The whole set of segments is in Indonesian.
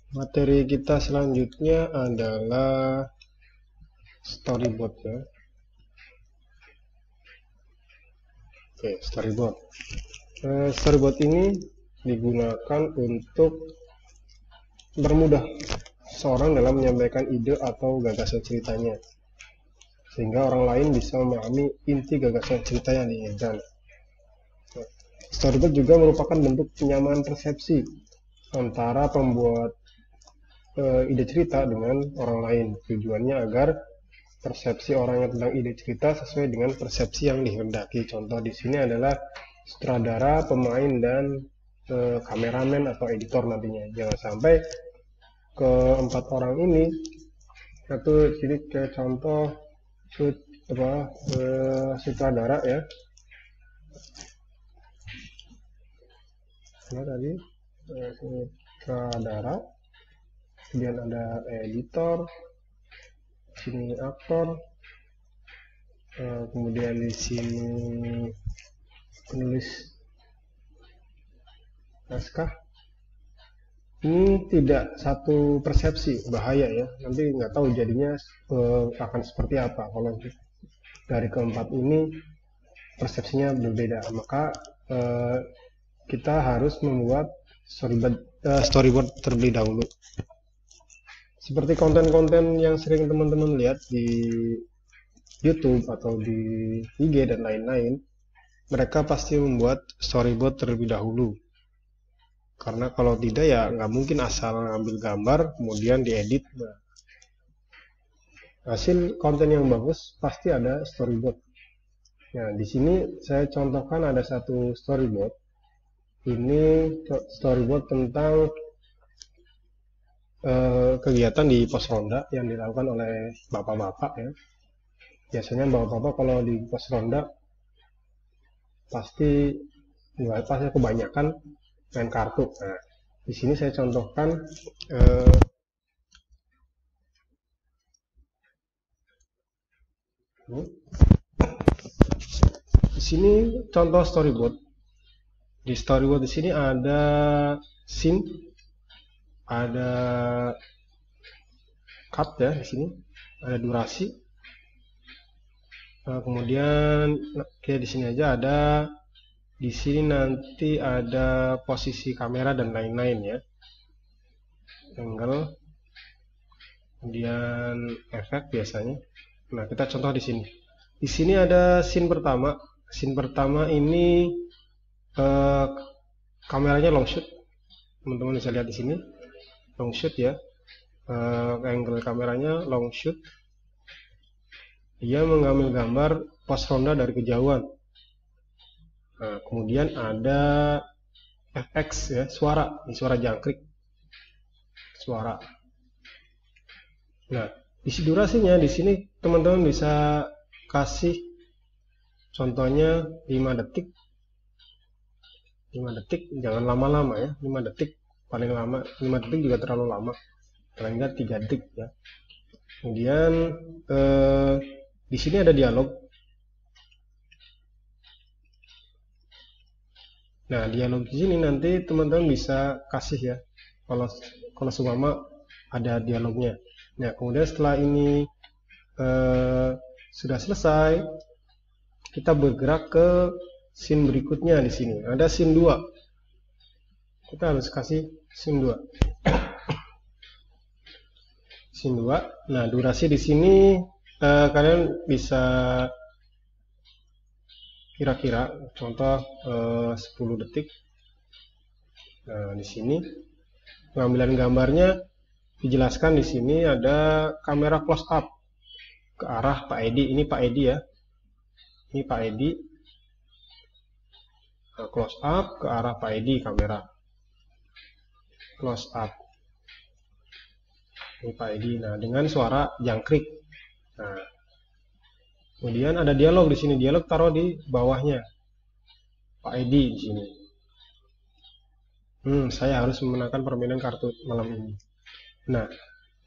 Materi kita selanjutnya adalah storyboard ya. Oke, storyboard. Storyboard ini digunakan untuk bermudah seorang dalam menyampaikan ide atau gagasan ceritanya, sehingga orang lain bisa memahami inti gagasan cerita yang diinginkan. Storyboard juga merupakan bentuk penyamaan persepsi antara pembuat ide cerita dengan orang lain. Tujuannya agar persepsi orangnya tentang ide cerita sesuai dengan persepsi yang dikehendaki. Contoh di sini adalah sutradara, pemain, dan kameramen atau editor nantinya. Jangan sampai keempat orang ini, satu sini ke contoh sutradara ya. Nah, tadi sutradara, kemudian ada editor, sini aktor, kemudian di sini penulis naskah. Ini tidak satu persepsi, bahaya ya. Nanti nggak tahu jadinya akan seperti apa kalau dari keempat ini persepsinya berbeda. Maka kita harus membuat storyboard terlebih dahulu. Seperti konten-konten yang sering teman-teman lihat di YouTube atau di IG dan lain-lain, mereka pasti membuat storyboard terlebih dahulu. Karena kalau tidak ya nggak mungkin asal ngambil gambar kemudian diedit. Nah, hasil konten yang bagus pasti ada storyboard. Nah, di sini saya contohkan ada satu storyboard. Ini storyboard tentang kegiatan di pos ronda yang dilakukan oleh bapak-bapak ya. Biasanya bapak-bapak kalau di pos ronda pasti kebanyakan main kartu. Nah, di sini saya contohkan di sini contoh storyboard. Di storyboard di sini ada scene, ada cut ya di sini, ada durasi. Nah, kemudian kayak di sini aja ada. Di sini nanti ada posisi kamera dan lain-lain ya, angle, kemudian efek biasanya. Nah, kita contoh di sini. Di sini ada scene pertama. Scene pertama ini kameranya long shoot. Teman-teman bisa lihat di sini, long shoot ya. Angle kameranya long shoot. Dia mengambil gambar pos ronda dari kejauhan. Nah, kemudian ada FX ya, suara, ini suara jangkrik, suara. Nah, isi durasinya di sini teman-teman bisa kasih contohnya 5 detik. 5 detik, jangan lama-lama ya, 5 detik paling lama, 5 detik juga terlalu lama, paling enggak 3 detik ya. Kemudian di sini ada dialog. Nah, dialog di sini nanti teman-teman bisa kasih ya, kalau seumpama ada dialognya. Nah, kemudian setelah ini sudah selesai, kita bergerak ke scene berikutnya. Di sini ada scene 2. Kita harus kasih scene 2. Scene 2. Nah, durasi di sini kalian bisa kira-kira contoh 10 detik. Nah, di sini pengambilan gambarnya dijelaskan. Di sini ada kamera close up ke arah Pak Edi. Ini Pak Edi ya. Ini Pak Edi. Nah, close up ke arah Pak Edi kamera. Close up. Ini Pak Edi. Nah, dengan suara jangkrik. Nah, kemudian ada dialog di sini. Dialog taruh di bawahnya. Pak Edi di sini. Saya harus memenangkan permainan kartu malam ini. Nah,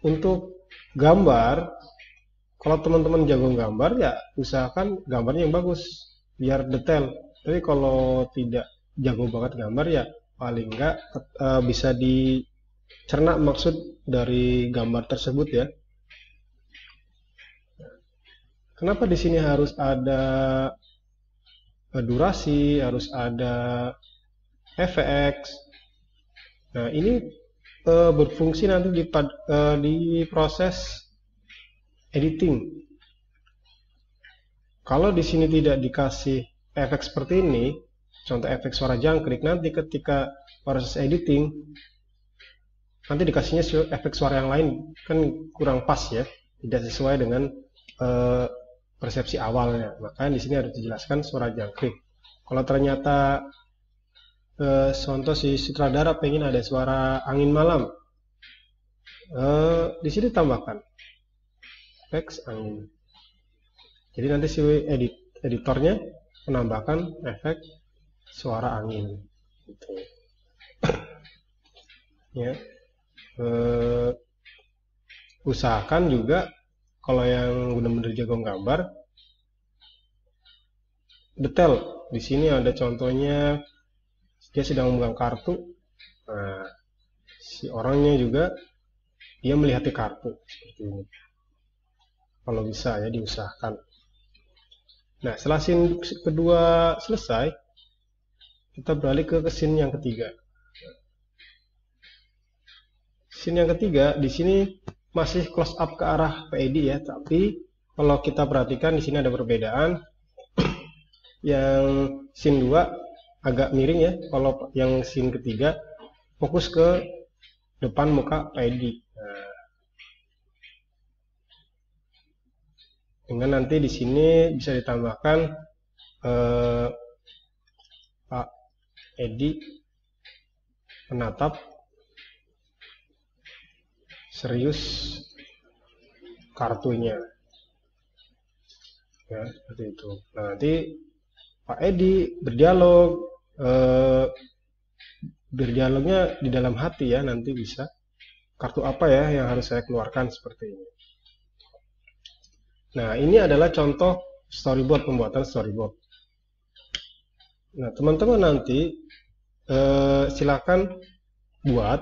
untuk gambar, kalau teman-teman jago gambar ya usahakan gambarnya yang bagus, biar detail. Tapi kalau tidak jago banget gambar ya paling enggak bisa cerna maksud dari gambar tersebut ya. Kenapa di sini harus ada durasi, harus ada efek? Nah, ini berfungsi nanti di proses editing. Kalau di sini tidak dikasih efek seperti ini, contoh efek suara jangkrik, nanti ketika proses editing, nanti dikasihnya efek suara yang lain, kan kurang pas ya, tidak sesuai dengan persepsi awalnya. Makanya di sini harus dijelaskan suara jangkrik. Kalau ternyata contoh si sutradara pengen ada suara angin malam, di sini tambahkan efek angin. Jadi nanti si editornya menambahkan efek suara angin. Gitu. Ya. Usahakan juga kalau yang benar-benar jago gambar, detail. Di sini ada contohnya dia sedang memegang kartu. Nah, si orangnya juga dia melihat di kartu seperti ini. Kalau bisa ya diusahakan. Nah, setelah scene kedua selesai, kita beralih ke scene yang ketiga. Scene yang ketiga di sini masih close up ke arah Pak Edi ya, tapi kalau kita perhatikan di sini ada perbedaan. Yang scene 2 agak miring ya, kalau yang scene ketiga fokus ke depan muka Pak Edi. Nah, dengan nanti di sini bisa ditambahkan Pak Edi menatap serius kartunya ya, seperti itu. Nah, nanti Pak Edi berdialog, berdialognya di dalam hati ya, nanti bisa kartu apa ya yang harus saya keluarkan seperti ini. Nah, ini adalah contoh storyboard, pembuatan storyboard. Nah, teman-teman nanti silakan buat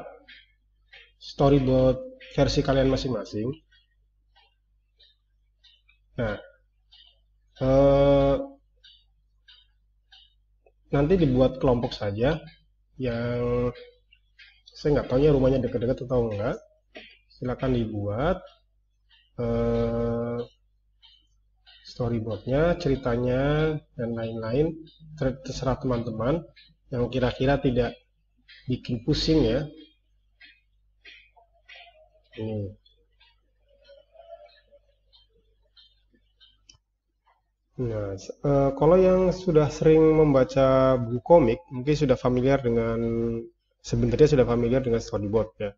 storyboard versi kalian masing-masing. Nah, nanti dibuat kelompok saja. Yang saya nggak tahunya rumahnya dekat-dekat atau enggak. Silakan dibuat storyboardnya, ceritanya, dan lain-lain. Terserah teman-teman yang kira-kira tidak bikin pusing ya. Ini. Nah, kalau yang sudah sering membaca buku komik, mungkin sudah familiar dengan, sebenarnya sudah familiar dengan storyboard ya.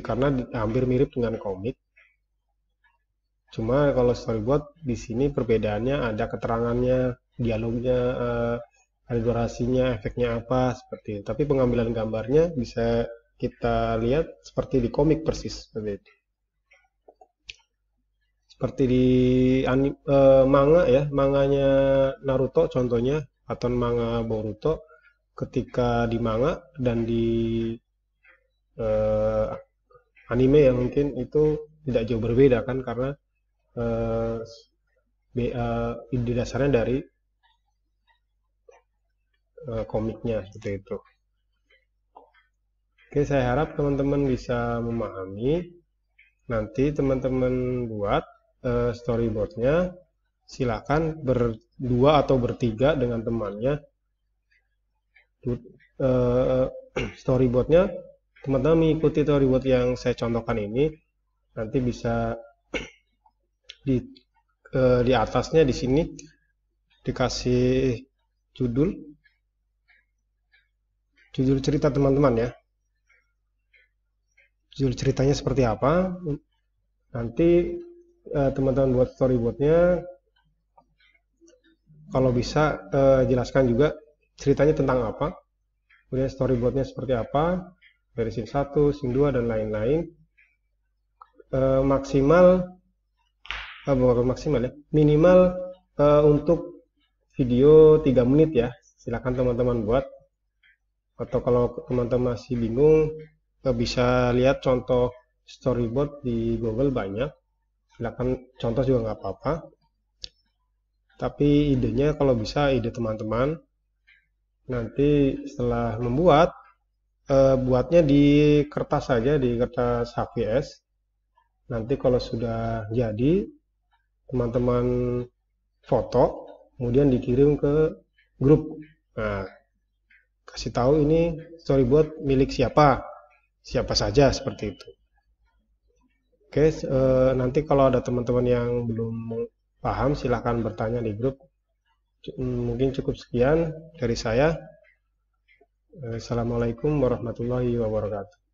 Karena hampir mirip dengan komik. Cuma kalau storyboard di sini perbedaannya ada keterangannya, dialognya, ada durasinya, efeknya apa seperti itu. Tapi pengambilan gambarnya bisa kita lihat seperti di komik persis seperti itu. Seperti di manga ya, manganya Naruto contohnya, atau manga Boruto, ketika di manga dan di anime yang mungkin itu tidak jauh berbeda kan, karena ide dasarnya dari komiknya seperti itu. Oke, saya harap teman-teman bisa memahami. Nanti teman-teman buat storyboardnya, silakan berdua atau bertiga dengan temannya. Storyboardnya teman-teman mengikuti storyboard yang saya contohkan ini, nanti bisa di atasnya di sini dikasih judul cerita teman-teman ya. Judul ceritanya seperti apa, nanti teman-teman buat storyboardnya, kalau bisa jelaskan juga ceritanya tentang apa, kemudian storyboardnya seperti apa dari scene 1, scene 2 dan lain-lain. Bukan maksimal ya, minimal untuk video 3 menit ya, silakan teman-teman buat Atau kalau teman-teman masih bingung, bisa lihat contoh storyboard di Google banyak. Silakan contoh juga nggak apa-apa. Tapi idenya kalau bisa ide teman-teman. Nanti setelah membuat, buatnya di kertas saja, di kertas HVS. Nanti kalau sudah jadi, teman-teman foto, kemudian dikirim ke grup. Nah, kasih tahu ini storyboard milik siapa, siapa saja seperti itu. Oke, nanti kalau ada teman-teman yang belum paham, silahkan bertanya di grup. Mungkin cukup sekian dari saya. Assalamualaikum warahmatullahi wabarakatuh.